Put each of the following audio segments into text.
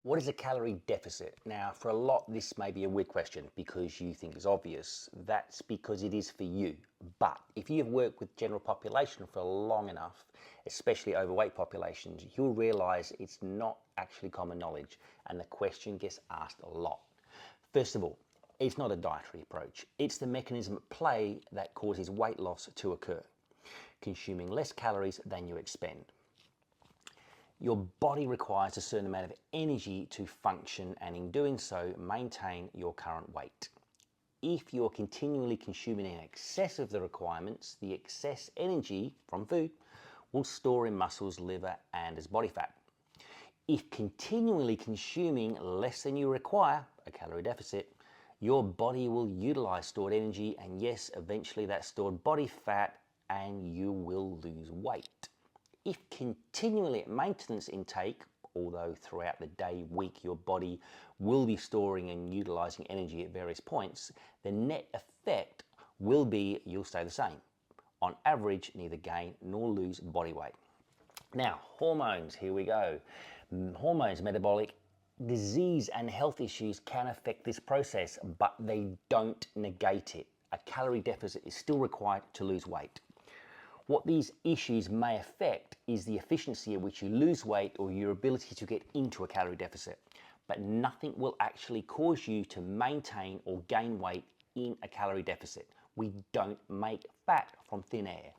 What is a calorie deficit? Now, for a lot, this may be a weird question because you think it's obvious. That's because it is for you. But if you have worked with general population for long enough, especially overweight populations, you'll realize it's not actually common knowledge, and the question gets asked a lot. First of all, it's not a dietary approach. It's the mechanism at play that causes weight loss to occur, consuming less calories than you expend. Your body requires a certain amount of energy to function, and in doing so, maintain your current weight. If you're continually consuming in excess of the requirements, the excess energy from food will store in muscles, liver, and as body fat. If continually consuming less than you require, a calorie deficit, your body will utilize stored energy, and yes, eventually that's stored body fat, and you will lose weight. If continually at maintenance intake, although throughout the day, week, your body will be storing and utilizing energy at various points, the net effect will be you'll stay the same. On average, neither gain nor lose body weight. Now, hormones, here we go. Hormones, metabolic disease and health issues can affect this process, but they don't negate it. A calorie deficit is still required to lose weight. What these issues may affect is the efficiency at which you lose weight or your ability to get into a calorie deficit, but nothing will actually cause you to maintain or gain weight in a calorie deficit. We don't make fat from thin air.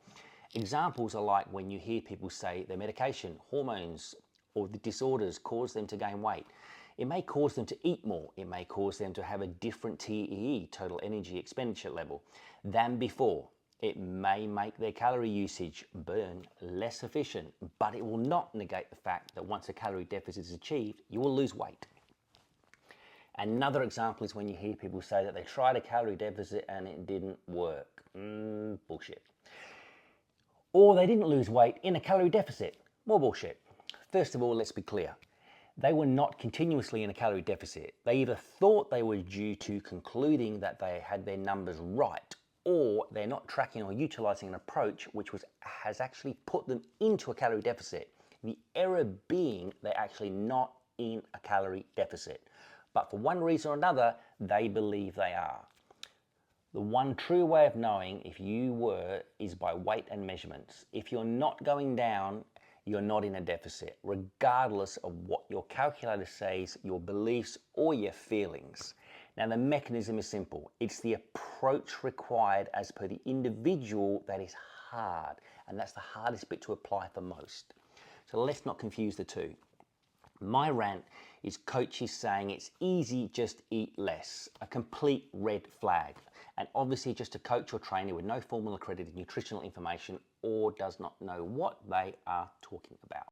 Examples are like when you hear people say their medication, hormones, or the disorders cause them to gain weight. It may cause them to eat more. It may cause them to have a different TEE, total energy expenditure level, than before. It may make their calorie usage burn less efficient, but it will not negate the fact that once a calorie deficit is achieved, you will lose weight. Another example is when you hear people say that they tried a calorie deficit and it didn't work. Bullshit. Or they didn't lose weight in a calorie deficit. More bullshit. First of all, let's be clear. They were not continuously in a calorie deficit. They either thought they were due to concluding that they had their numbers right, or they're not tracking or utilizing an approach which has actually put them into a calorie deficit. The error being they're actually not in a calorie deficit, but for one reason or another, they believe they are. The one true way of knowing if you were is by weight and measurements. If you're not going down, you're not in a deficit, regardless of what your calculator says, your beliefs, or your feelings. Now, the mechanism is simple. It's the approach required as per the individual that is hard, and that's the hardest bit to apply for most. So let's not confuse the two. My rant is coaches saying it's easy, just eat less. A complete red flag. And obviously just a coach or trainer with no formal accredited nutritional information or does not know what they are talking about.